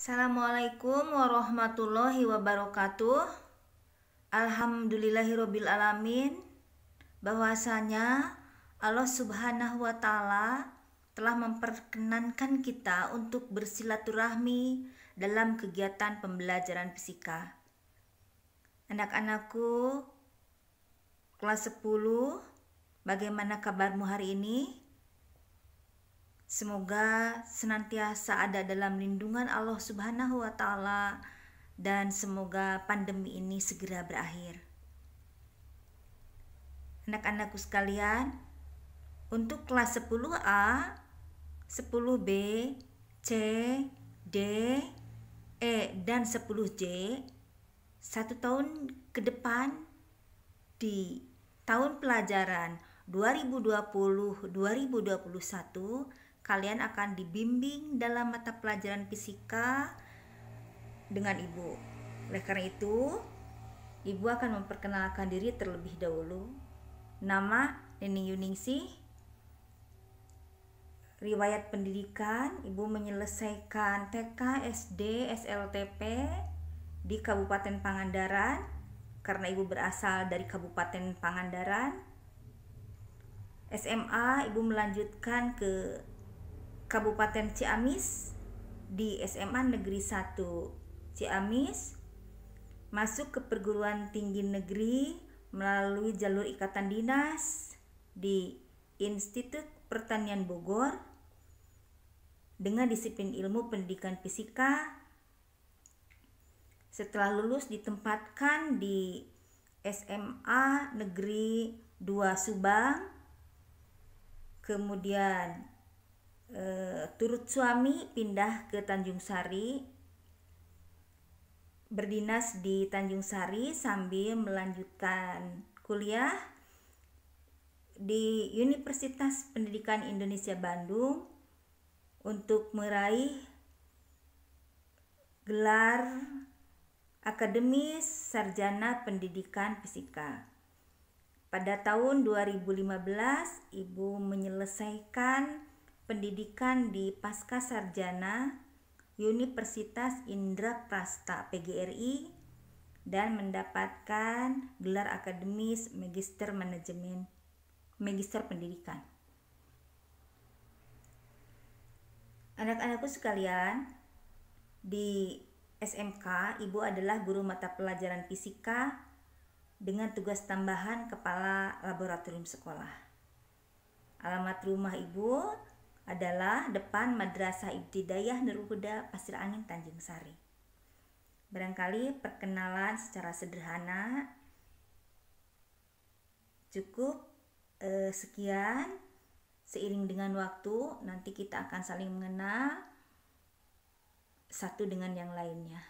Assalamualaikum warahmatullahi wabarakatuh. Alhamdulillahirabbil alamin. Bahwasanya Allah Subhanahu wa taala telah memperkenankan kita untuk bersilaturahmi dalam kegiatan pembelajaran fisika. Anak-anakku kelas 10, bagaimana kabarmu hari ini? Semoga senantiasa ada dalam lindungan Allah Subhanahu wa taala dan semoga pandemi ini segera berakhir. Anak-anakku sekalian, untuk kelas 10A, 10B, C, D, E, dan 10J, 1 tahun ke depan di tahun pelajaran 2020-2021, kalian akan dibimbing dalam mata pelajaran fisika dengan Ibu. Oleh karena itu, Ibu akan memperkenalkan diri terlebih dahulu. Nama Neni Yuningsih. Riwayat pendidikan, Ibu menyelesaikan TK, SD, SLTP di Kabupaten Pangandaran karena Ibu berasal dari Kabupaten Pangandaran. SMA, Ibu melanjutkan ke Kabupaten Ciamis di SMA Negeri 1 Ciamis, masuk ke perguruan tinggi negeri melalui jalur ikatan dinas di Institut Pertanian Bogor dengan disiplin ilmu pendidikan fisika. Setelah lulus ditempatkan di SMA Negeri 2 Subang, kemudian turut suami pindah ke Tanjung Sari, berdinas di Tanjung Sari sambil melanjutkan kuliah di Universitas Pendidikan Indonesia Bandung untuk meraih gelar akademis sarjana pendidikan fisika. Pada tahun 2015, Ibu menyelesaikan pendidikan di Pasca Sarjana Universitas Indraprasta PGRI dan mendapatkan gelar akademis Magister Manajemen, Magister Pendidikan. Anak-anakku sekalian, di SMK Ibu adalah guru mata pelajaran fisika dengan tugas tambahan kepala laboratorium sekolah. Alamat rumah Ibu adalah depan Madrasah Ibtidaiyah Nurul Huda, Pasir Angin, Tanjung Sari. Barangkali perkenalan secara sederhana cukup sekian. Seiring dengan waktu nanti kita akan saling mengenal satu dengan yang lainnya.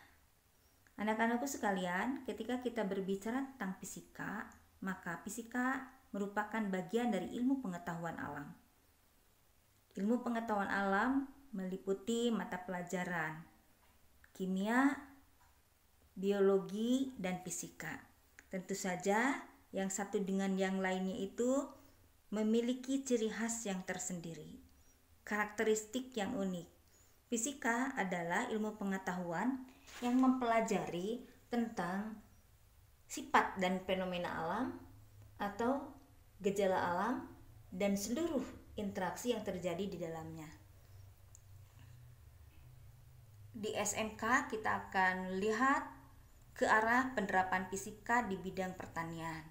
Anak-anakku sekalian, ketika kita berbicara tentang fisika, maka fisika merupakan bagian dari ilmu pengetahuan alam. Ilmu pengetahuan alam meliputi mata pelajaran kimia, biologi, dan fisika. Tentu saja yang satu dengan yang lainnya itu memiliki ciri khas yang tersendiri, karakteristik yang unik. Fisika adalah ilmu pengetahuan yang mempelajari tentang sifat dan fenomena alam atau gejala alam dan seluruh interaksi yang terjadi di dalamnya. Di SMK kita akan lihat ke arah penerapan fisika di bidang pertanian.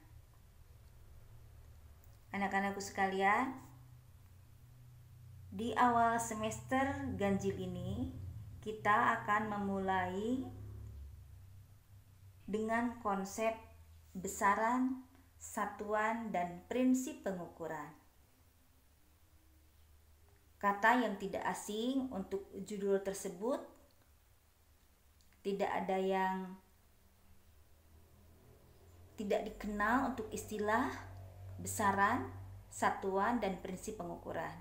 Anak-anakku sekalian, di awal semester ganjil ini kita akan memulai dengan konsep besaran, satuan, dan prinsip pengukuran. Kata yang tidak asing untuk judul tersebut, tidak ada yang tidak dikenal untuk istilah besaran, satuan, dan prinsip pengukuran.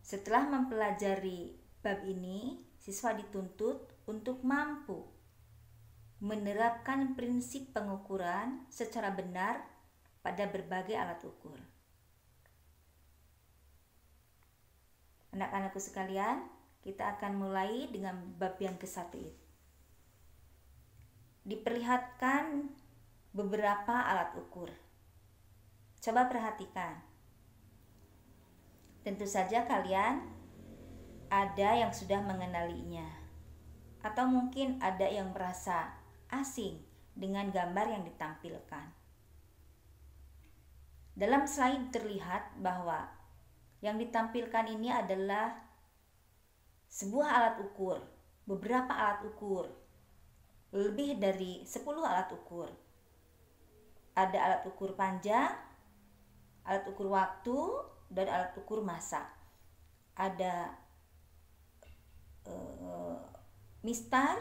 Setelah mempelajari bab ini, siswa dituntut untuk mampu menerapkan prinsip pengukuran secara benar pada berbagai alat ukur. Anak-anakku sekalian, kita akan mulai dengan bab yang ke-1 itu. Diperlihatkan beberapa alat ukur. Coba perhatikan. Tentu saja kalian ada yang sudah mengenalinya, atau mungkin ada yang merasa asing dengan gambar yang ditampilkan. Dalam slide terlihat bahwa yang ditampilkan ini adalah sebuah alat ukur, beberapa alat ukur, lebih dari 10 alat ukur. Ada alat ukur panjang, alat ukur waktu, dan alat ukur massa. Ada mistar,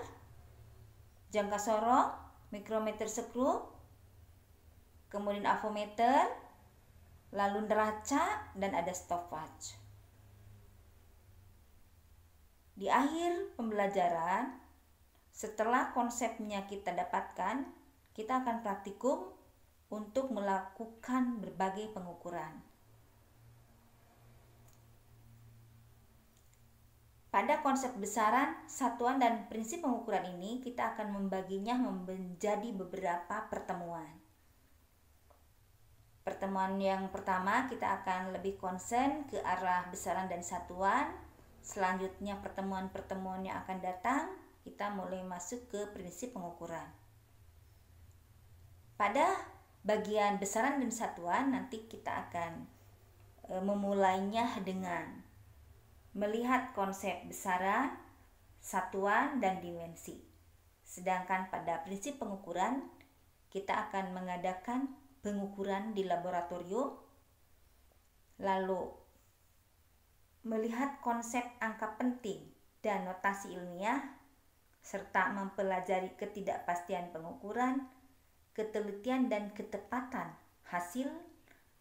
jangka sorong, mikrometer skru, kemudian avometer, lalu neraca, dan ada stopwatch. Di akhir pembelajaran, setelah konsepnya kita dapatkan, kita akan praktikum untuk melakukan berbagai pengukuran. Pada konsep besaran, satuan, dan prinsip pengukuran ini, kita akan membaginya menjadi beberapa pertemuan. Pertemuan yang pertama, kita akan lebih konsen ke arah besaran dan satuan. Selanjutnya pertemuan-pertemuan yang akan datang, kita mulai masuk ke prinsip pengukuran. Pada bagian besaran dan satuan, nanti kita akan memulainya dengan melihat konsep besaran, satuan, dan dimensi. Sedangkan pada prinsip pengukuran, kita akan mengadakan pengukuran di laboratorium, lalu melihat konsep angka penting dan notasi ilmiah, serta mempelajari ketidakpastian pengukuran, ketelitian dan ketepatan hasil,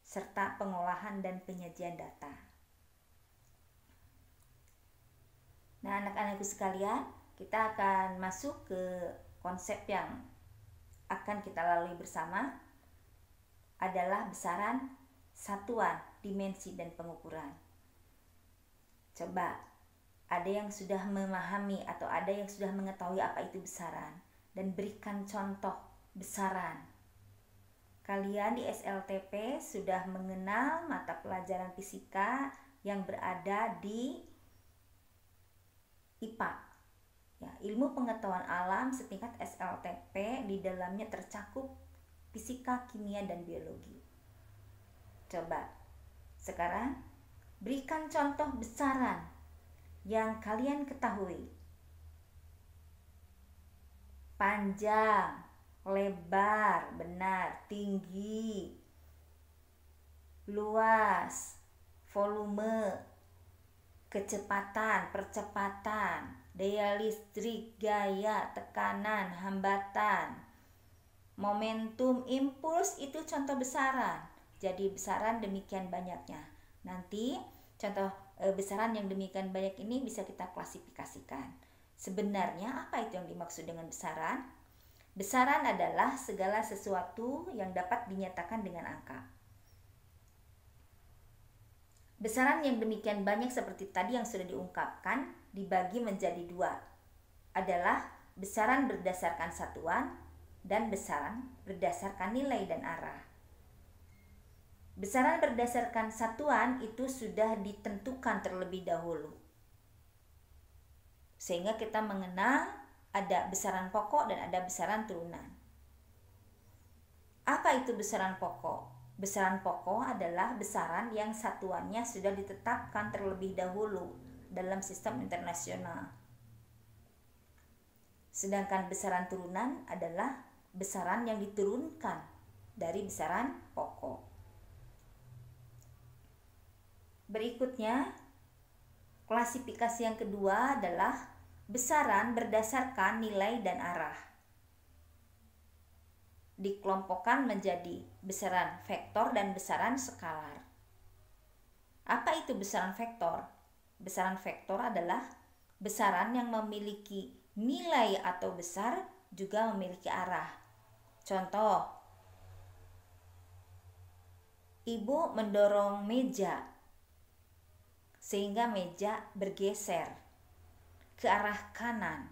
serta pengolahan dan penyajian data. Nah, anak-anakku sekalian, kita akan masuk ke konsep yang akan kita lalui bersama, adalah besaran, satuan, dimensi, dan pengukuran. Coba, ada yang sudah memahami atau ada yang sudah mengetahui apa itu besaran, dan berikan contoh besaran. Kalian di SLTP sudah mengenal mata pelajaran fisika yang berada di IPA, ya, ilmu pengetahuan alam setingkat SLTP. Di dalamnya tercakup fisika, kimia, dan biologi. Coba sekarang berikan contoh besaran yang kalian ketahui. Panjang, lebar, benar, tinggi, luas, volume, kecepatan, percepatan, daya listrik, gaya, tekanan, hambatan, momentum, impuls, itu contoh besaran. Jadi besaran demikian banyaknya. Nanti contoh besaran yang demikian banyak ini bisa kita klasifikasikan. Sebenarnya apa itu yang dimaksud dengan besaran? Besaran adalah segala sesuatu yang dapat dinyatakan dengan angka. Besaran yang demikian banyak seperti tadi yang sudah diungkapkan dibagi menjadi dua, adalah besaran berdasarkan satuan dan besaran berdasarkan nilai dan arah. Besaran berdasarkan satuan itu sudah ditentukan terlebih dahulu, sehingga kita mengenal ada besaran pokok dan ada besaran turunan. Apa itu besaran pokok? Besaran pokok adalah besaran yang satuannya sudah ditetapkan terlebih dahulu dalam sistem internasional. Sedangkan besaran turunan adalah besaran yang diturunkan dari besaran pokok. Berikutnya, klasifikasi yang kedua adalah besaran berdasarkan nilai dan arah. Dikelompokkan menjadi besaran vektor dan besaran skalar. Apa itu besaran vektor? Besaran vektor adalah besaran yang memiliki nilai atau besar juga memiliki arah. Contoh, ibu mendorong meja sehingga meja bergeser. ke arah kanan.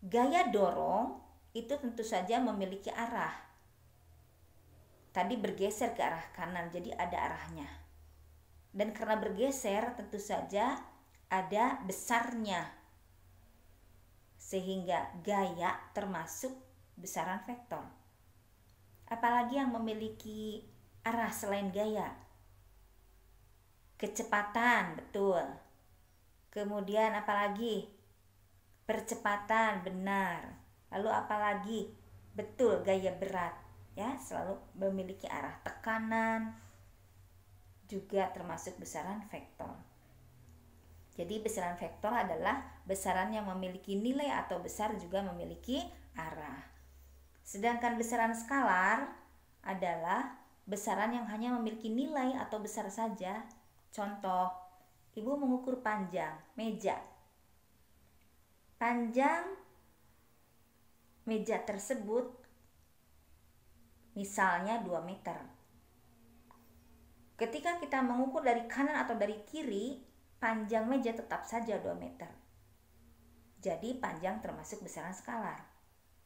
Gaya dorong itu tentu saja memiliki arah. Tadi bergeser ke arah kanan, jadi ada arahnya. Dan karena bergeser tentu saja ada besarnya. Sehingga gaya termasuk besaran vektor. Apalagi yang memiliki arah selain gaya? Kecepatan, betul. Kemudian apalagi? Percepatan, benar. Lalu apalagi? Betul, gaya berat, ya, selalu memiliki arah. Tekanan juga termasuk besaran vektor. Jadi besaran vektor adalah besaran yang memiliki nilai atau besar juga memiliki arah. Sedangkan besaran skalar adalah besaran yang hanya memiliki nilai atau besar saja. Contoh, ibu mengukur panjang meja. Panjang meja tersebut misalnya 2 meter. Ketika kita mengukur dari kanan atau dari kiri, panjang meja tetap saja 2 meter. Jadi panjang termasuk besaran skalar.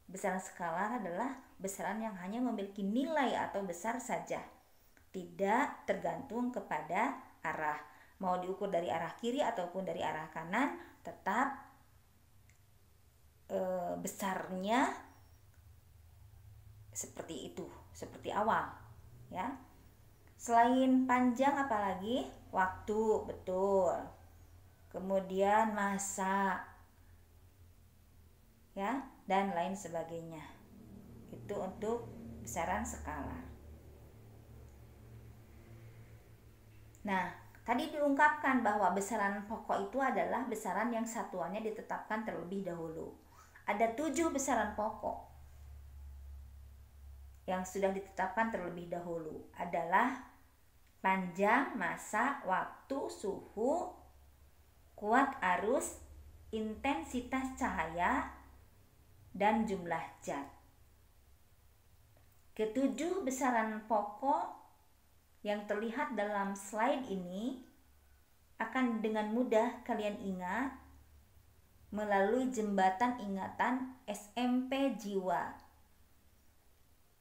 Besaran skalar adalah besaran yang hanya memiliki nilai atau besar saja, tidak tergantung kepada arah. Mau diukur dari arah kiri ataupun dari arah kanan, tetap besarnya seperti itu, seperti awal, ya. Selain panjang apalagi? Waktu, betul. Kemudian masa, ya, dan lain sebagainya. Itu untuk besaran skalar. Nah, tadi diungkapkan bahwa besaran pokok itu adalah besaran yang satuannya ditetapkan terlebih dahulu. Ada 7 besaran pokok yang sudah ditetapkan terlebih dahulu, adalah panjang, masa, waktu, suhu, kuat arus, intensitas cahaya, dan jumlah zat. Ketujuh besaran pokok yang terlihat dalam slide ini akan dengan mudah kalian ingat melalui jembatan ingatan SMP jiwa.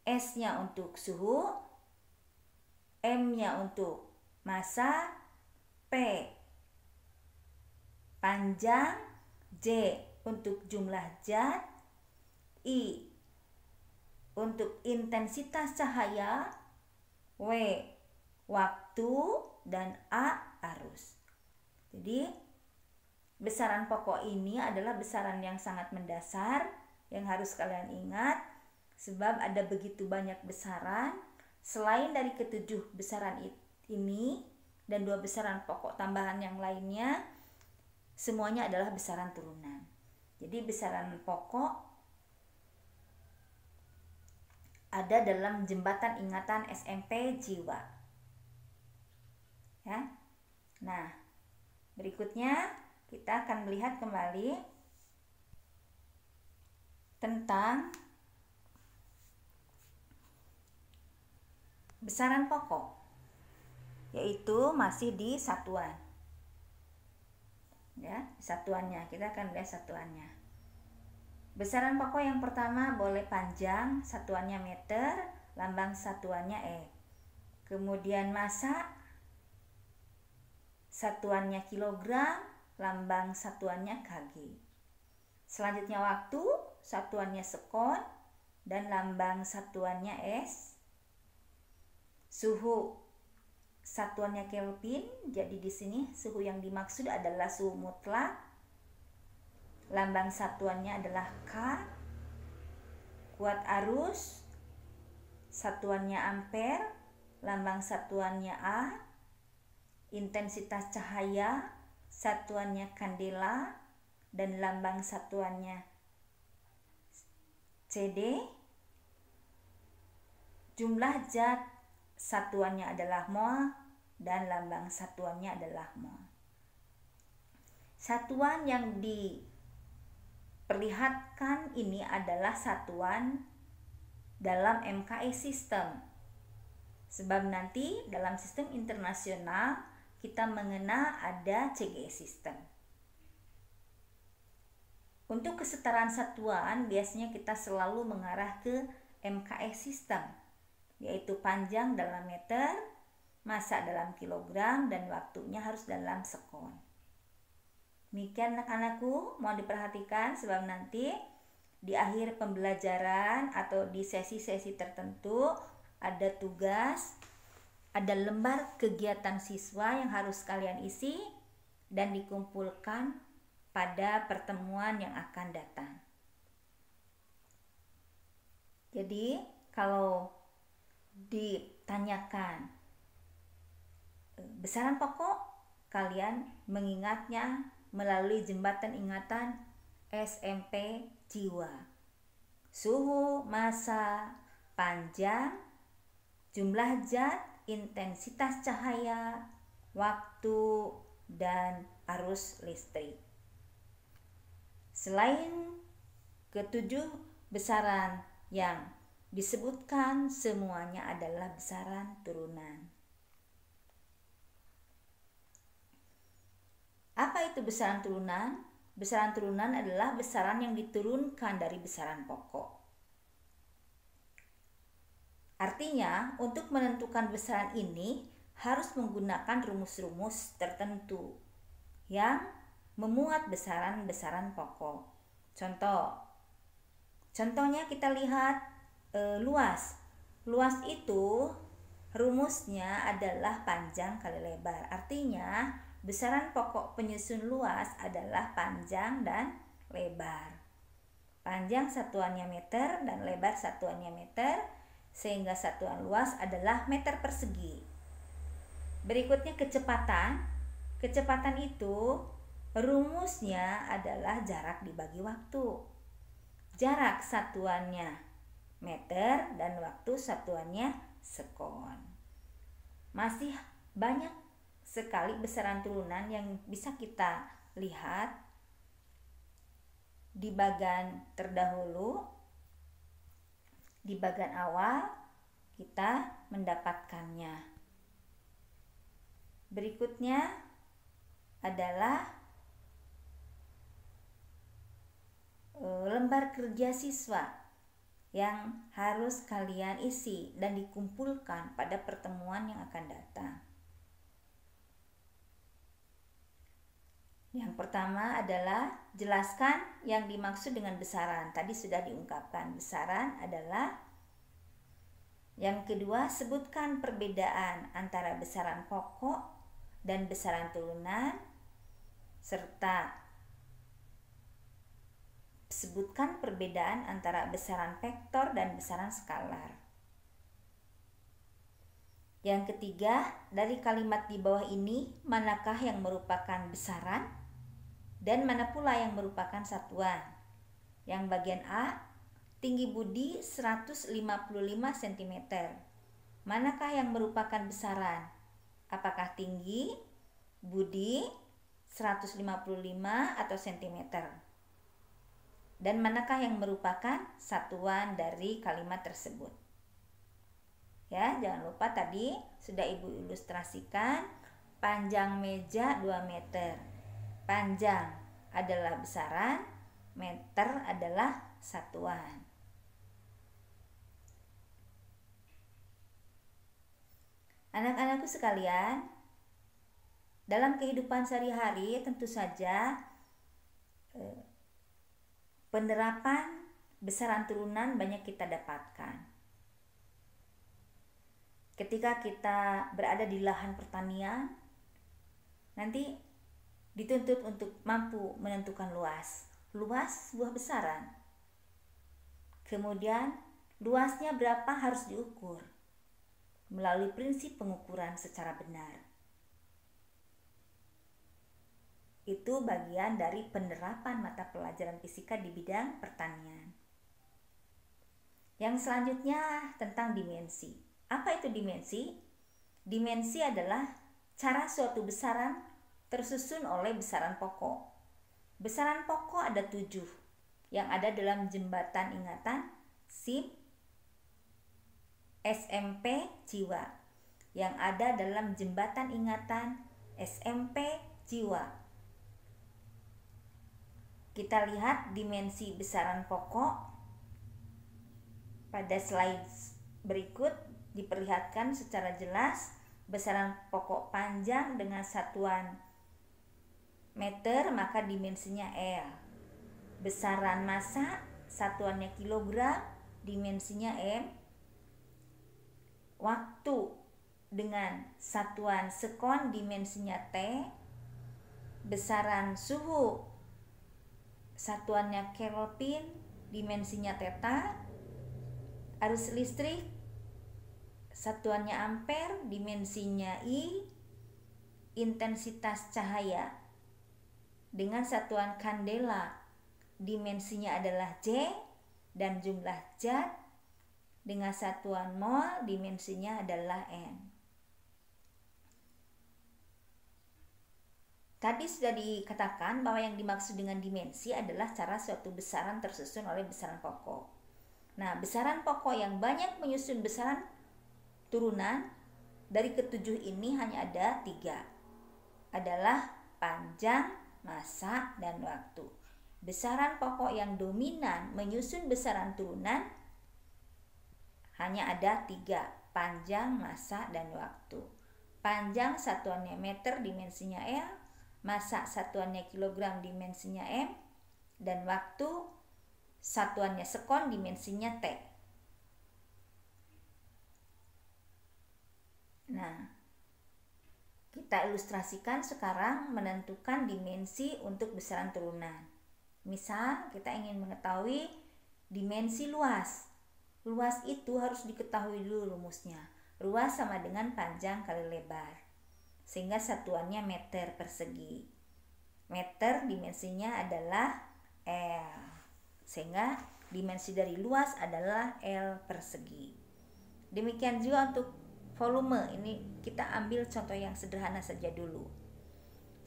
S-nya untuk suhu, M-nya untuk massa, P panjang, J untuk jumlah zat, I untuk intensitas cahaya, W waktu, dan A arus. Jadi besaran pokok ini adalah besaran yang sangat mendasar yang harus kalian ingat, sebab ada begitu banyak besaran. Selain dari ketujuh besaran ini dan 2 besaran pokok tambahan yang lainnya, semuanya adalah besaran turunan. Jadi besaran pokok ada dalam jembatan ingatan SMP jiwa, ya. Nah, berikutnya kita akan melihat kembali tentang besaran pokok, yaitu masih di satuan. Ya, satuannya, kita akan lihat satuannya. Besaran pokok yang pertama boleh panjang, satuannya meter, lambang satuannya E. Kemudian massa, satuannya kilogram, lambang satuannya kg. Selanjutnya waktu, satuannya sekon, dan lambang satuannya S. Suhu, satuannya Kelvin. Jadi di sini suhu yang dimaksud adalah suhu mutlak. Lambang satuannya adalah K. Kuat arus, satuannya ampere, lambang satuannya A. Intensitas cahaya, satuannya kandela, dan lambang satuannya CD. Jumlah zat, satuannya adalah mol, dan lambang satuannya adalah mol. Satuan yang diperlihatkan ini adalah satuan dalam MKE system. Sebab nanti dalam sistem internasional kita mengenal ada CGS system. Untuk kesetaraan satuan biasanya kita selalu mengarah ke MKS system, yaitu panjang dalam meter, massa dalam kilogram, dan waktunya harus dalam sekon. Demikian anak-anakku, mohon diperhatikan sebab nanti di akhir pembelajaran atau di sesi-sesi tertentu ada tugas, ada lembar kegiatan siswa yang harus kalian isi dan dikumpulkan pada pertemuan yang akan datang. Jadi kalau ditanyakan besaran pokok, kalian mengingatnya melalui jembatan ingatan SMP jiwa. Suhu, massa, panjang, jumlah zat, intensitas cahaya, waktu, dan arus listrik. Selain ketujuh besaran yang disebutkan, semuanya adalah besaran turunan. Apa itu besaran turunan? Besaran turunan adalah besaran yang diturunkan dari besaran pokok. Artinya, untuk menentukan besaran ini harus menggunakan rumus-rumus tertentu yang memuat besaran-besaran pokok. Contohnya kita lihat luas. Luas itu rumusnya adalah panjang kali lebar. Artinya, besaran pokok penyusun luas adalah panjang dan lebar. Panjang satuannya meter dan lebar satuannya meter, sehingga satuan luas adalah meter persegi. Berikutnya kecepatan. Kecepatan itu rumusnya adalah jarak dibagi waktu. Jarak satuannya meter dan waktu satuannya sekon. Masih banyak sekali besaran turunan yang bisa kita lihat di bagian terdahulu. Di bagian awal kita mendapatkannya. Berikutnya adalah lembar kerja siswa yang harus kalian isi dan dikumpulkan pada pertemuan yang akan datang. Yang pertama adalah jelaskan yang dimaksud dengan besaran. Tadi sudah diungkapkan, besaran adalah. Yang kedua, sebutkan perbedaan antara besaran pokok dan besaran turunan, serta sebutkan perbedaan antara besaran vektor dan besaran skalar. Yang ketiga, dari kalimat di bawah ini, manakah yang merupakan besaran dan mana pula yang merupakan satuan? Yang bagian A, tinggi Budi 155 cm. Manakah yang merupakan besaran? Apakah tinggi Budi 155 atau cm? Dan manakah yang merupakan satuan dari kalimat tersebut? Ya, jangan lupa tadi sudah Ibu ilustrasikan panjang meja 2 meter. Panjang adalah besaran, meter adalah satuan. Anak-anakku sekalian, dalam kehidupan sehari-hari tentu saja penerapan besaran turunan banyak kita dapatkan. Ketika kita berada di lahan pertanian, nanti dituntut untuk mampu menentukan luas sebuah besaran. Kemudian luasnya berapa harus diukur melalui prinsip pengukuran secara benar. Itu bagian dari penerapan mata pelajaran fisika di bidang pertanian. Yang selanjutnya tentang dimensi. Apa itu dimensi? Dimensi adalah cara suatu besaran tersusun oleh besaran pokok. Besaran pokok ada 7 yang ada dalam jembatan ingatan SIP SMP jiwa, yang ada dalam jembatan ingatan SMP jiwa. Kita lihat dimensi besaran pokok. Pada slide berikut diperlihatkan secara jelas besaran pokok panjang dengan satuan meter maka dimensinya L. Besaran massa satuannya kilogram, dimensinya M. Waktu dengan satuan sekon, dimensinya T. Besaran suhu satuannya Kelvin, dimensinya theta. Arus listrik satuannya ampere, dimensinya I. Intensitas cahaya dengan satuan kandela, dimensinya adalah J, dan jumlah zat dengan satuan mol, dimensinya adalah N. Tadi sudah dikatakan bahwa yang dimaksud dengan dimensi adalah cara suatu besaran tersusun oleh besaran pokok. Nah, besaran pokok yang banyak menyusun besaran turunan dari ketujuh ini hanya ada 3. Adalah panjang, massa, dan waktu. Besaran pokok yang dominan menyusun besaran turunan hanya ada 3, panjang, massa, dan waktu. Panjang satuannya meter, dimensinya L. Massa satuannya kilogram, dimensinya M. Dan waktu satuannya sekon, dimensinya T. Nah, kita ilustrasikan sekarang menentukan dimensi untuk besaran turunan. Misal kita ingin mengetahui dimensi luas. Luas itu harus diketahui dulu rumusnya. Luas sama dengan panjang kali lebar. Sehingga satuannya meter persegi. Meter dimensinya adalah L. Sehingga dimensi dari luas adalah L persegi. Demikian juga untuk volume. Ini kita ambil contoh yang sederhana saja dulu.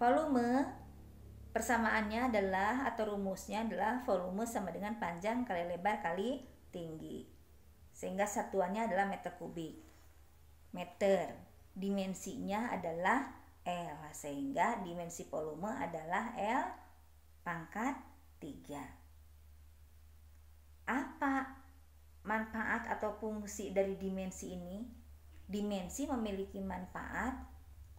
Volume persamaannya adalah atau rumusnya adalah volume sama dengan panjang kali lebar kali tinggi. Sehingga satuannya adalah meter kubik. Meter dimensinya adalah L, sehingga dimensi volume adalah L pangkat 3. Apa manfaat atau fungsi dari dimensi ini? Dimensi memiliki manfaat.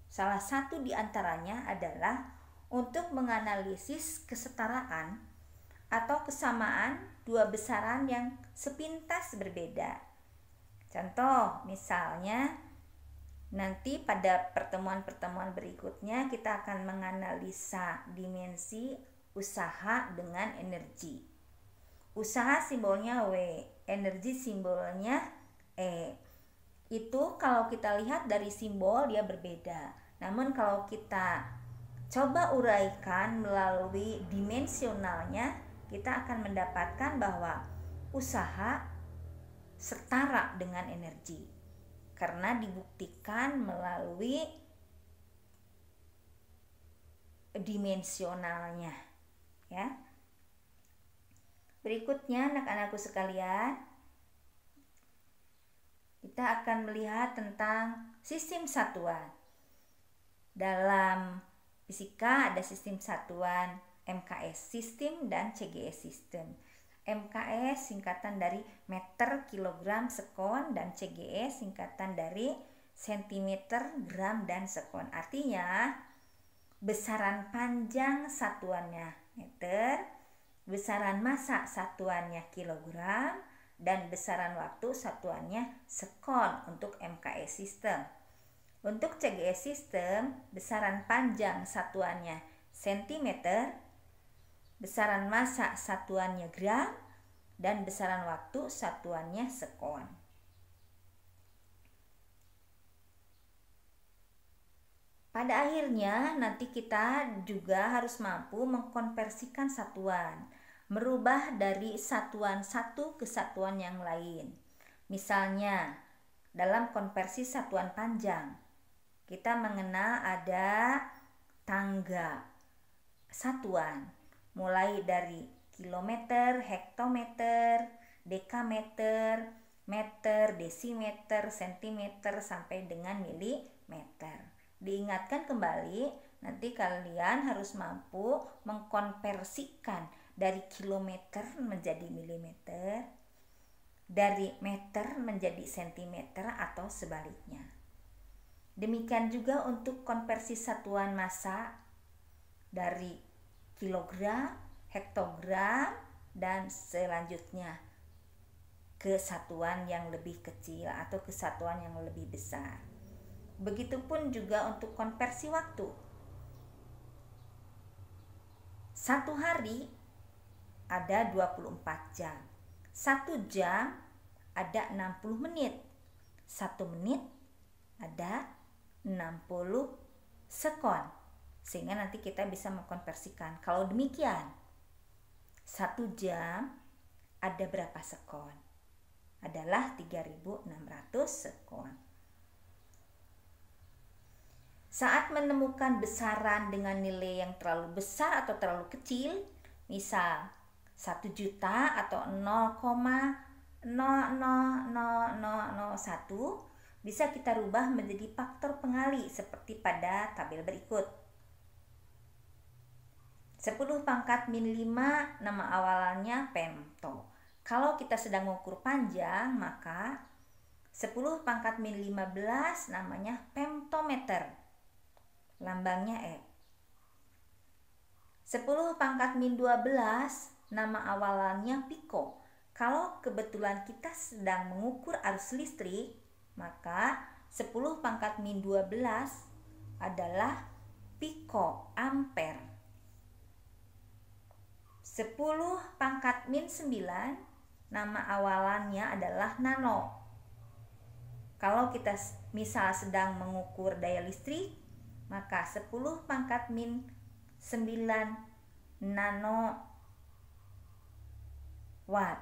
Salah satu di antaranya adalah untuk menganalisis kesetaraan atau kesamaan dua besaran yang sepintas berbeda. Contoh, misalnya nanti pada pertemuan-pertemuan berikutnya kita akan menganalisa dimensi usaha dengan energi. Usaha simbolnya W, energi simbolnya E. Itu kalau kita lihat dari simbol dia berbeda. Namun kalau kita coba uraikan melalui dimensionalnya, kita akan mendapatkan bahwa usaha setara dengan energi. Karena dibuktikan melalui dimensionalnya, ya. Berikutnya anak-anakku sekalian, kita akan melihat tentang sistem satuan. Dalam fisika ada sistem satuan MKS sistem dan CGS sistem. MKS singkatan dari meter, kilogram, sekon, dan CGS singkatan dari sentimeter, gram, dan sekon. Artinya besaran panjang satuannya meter, besaran massa satuannya kilogram, dan besaran waktu satuannya sekon untuk MKS sistem. Untuk CGS sistem, besaran panjang satuannya sentimeter, besaran massa satuannya gram, dan besaran waktu satuannya sekon. Pada akhirnya nanti kita juga harus mampu mengkonversikan satuan, merubah dari satuan satu ke satuan yang lain. Misalnya dalam konversi satuan panjang, kita mengenal ada tangga satuan, mulai dari kilometer, hektometer, dekameter, meter, desimeter, sentimeter, sampai dengan milimeter. Diingatkan kembali, nanti kalian harus mampu mengkonversikan dari kilometer menjadi milimeter, dari meter menjadi sentimeter atau sebaliknya. Demikian juga untuk konversi satuan massa dari kilogram, hektogram, dan selanjutnya ke satuan yang lebih kecil atau ke satuan yang lebih besar. Begitupun juga untuk konversi waktu. Satu hari ada 24 jam. 1 jam ada 60 menit. 1 menit ada 60 sekon. Sehingga nanti kita bisa mengkonversikan. Kalau demikian, 1 jam ada berapa sekon? Adalah 3.600 sekon. Saat menemukan besaran dengan nilai yang terlalu besar atau terlalu kecil, misal 1 juta atau 0,00001, bisa kita rubah menjadi faktor pengali seperti pada tabel berikut. 10 pangkat min 5 nama awalannya femto. Kalau kita sedang mengukur panjang, maka 10 pangkat min 15 namanya femtometer. Lambangnya E. 10 pangkat min 12 nama awalannya piko. Kalau kebetulan kita sedang mengukur arus listrik, maka 10 pangkat min 12 adalah piko ampere. 10 pangkat min 9 nama awalannya adalah nano. Kalau kita misal sedang mengukur daya listrik, maka 10 pangkat min 9 nano watt.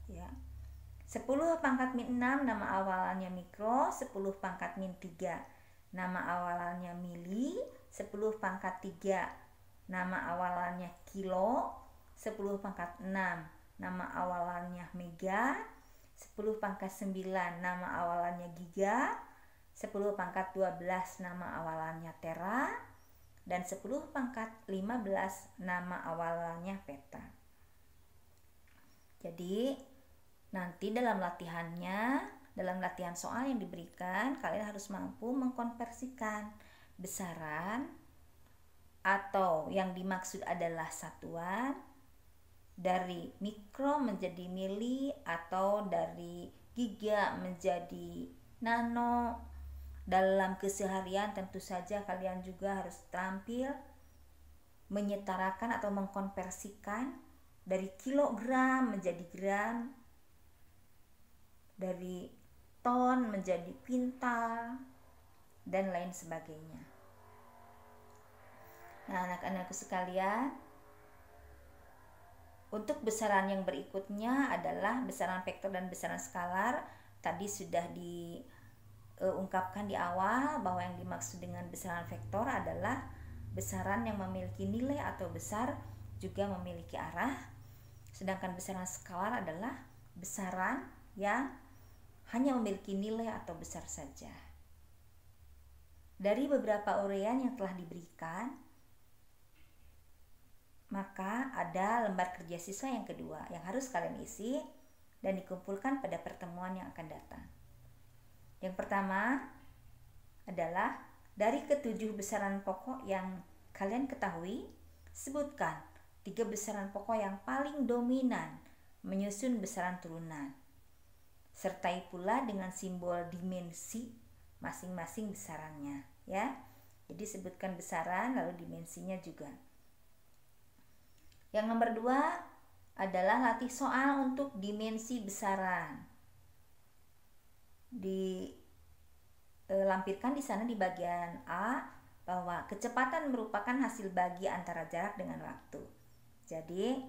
Ya. 10 pangkat min 6 nama awalannya mikro, 10 pangkat min 3 nama awalannya mili, 10 pangkat 3 nama awalannya kilo, 10 pangkat 6 nama awalannya mega, 10 pangkat 9 nama awalannya giga, 10 pangkat 12 nama awalannya tera, dan 10 pangkat 15 nama awalannya peta. Jadi nanti dalam latihan soal yang diberikan, kalian harus mampu mengkonversikan besaran atau yang dimaksud adalah satuan dari mikro menjadi mili atau dari giga menjadi nano. Dalam keseharian tentu saja kalian juga harus terampil menyetarakan atau mengkonversikan dari kilogram menjadi gram, dari ton menjadi pintal, dan lain sebagainya. Nah, anak-anakku sekalian, untuk besaran yang berikutnya adalah besaran vektor dan besaran skalar. Tadi sudah diungkapkan di awal bahwa yang dimaksud dengan besaran vektor adalah besaran yang memiliki nilai atau besar juga memiliki arah. Sedangkan besaran skalar adalah besaran yang hanya memiliki nilai atau besar saja. Dari beberapa uraian yang telah diberikan, maka ada lembar kerja siswa yang kedua yang harus kalian isi dan dikumpulkan pada pertemuan yang akan datang. Yang pertama adalah dari ketujuh besaran pokok yang kalian ketahui, sebutkan 3 besaran pokok yang paling dominan menyusun besaran turunan. Sertai pula dengan simbol dimensi masing-masing besarannya, ya. Jadi sebutkan besaran lalu dimensinya juga. Yang nomor 2 adalah latih soal untuk dimensi besaran. Dilampirkan di sana di bagian A bahwa kecepatan merupakan hasil bagi antara jarak dengan waktu. Jadi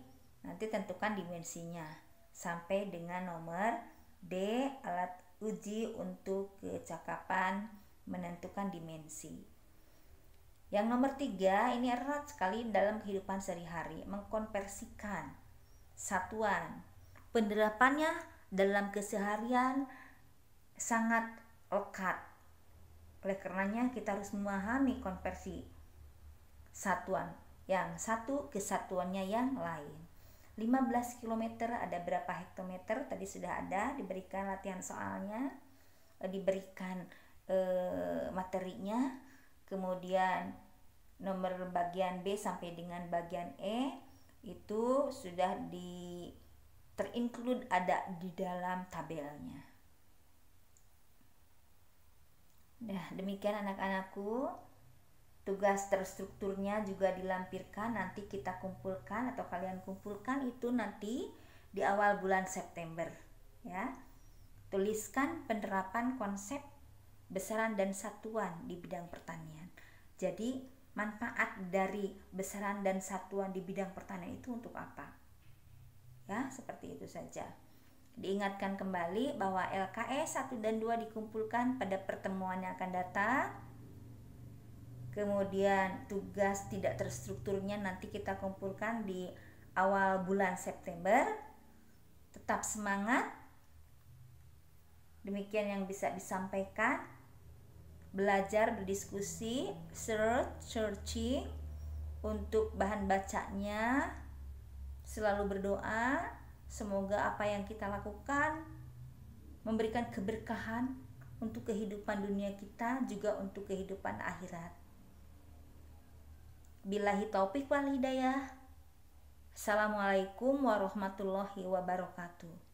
nanti tentukan dimensinya sampai dengan nomor D, alat uji untuk kecakapan menentukan dimensi. Yang nomor 3 ini erat sekali dalam kehidupan sehari-hari, mengkonversikan satuan. Penerapannya dalam keseharian sangat lekat. Oleh karenanya kita harus memahami konversi satuan yang satu ke satuannya yang lain. 15 km ada berapa hektometer? Tadi sudah ada diberikan latihan soalnya, diberikan materinya. Kemudian nomor bagian B sampai dengan bagian E itu sudah terinclude ada di dalam tabelnya. Nah, demikian anak-anakku. Tugas terstrukturnya juga dilampirkan, nanti kita kumpulkan atau kalian kumpulkan itu nanti di awal bulan September ya. Tuliskan penerapan konsep besaran dan satuan di bidang pertanian. Jadi manfaat dari besaran dan satuan di bidang pertanian itu untuk apa? Ya, seperti itu saja. Diingatkan kembali bahwa LKS 1 dan 2 dikumpulkan pada pertemuan yang akan datang. Kemudian tugas tidak terstrukturnya nanti kita kumpulkan di awal bulan September. Tetap semangat. Demikian yang bisa disampaikan. Belajar, berdiskusi, searching untuk bahan bacanya. Selalu berdoa, semoga apa yang kita lakukan memberikan keberkahan untuk kehidupan dunia kita, juga untuk kehidupan akhirat. Billahi taufik wal hidayah. Assalamualaikum warahmatullahi wabarakatuh.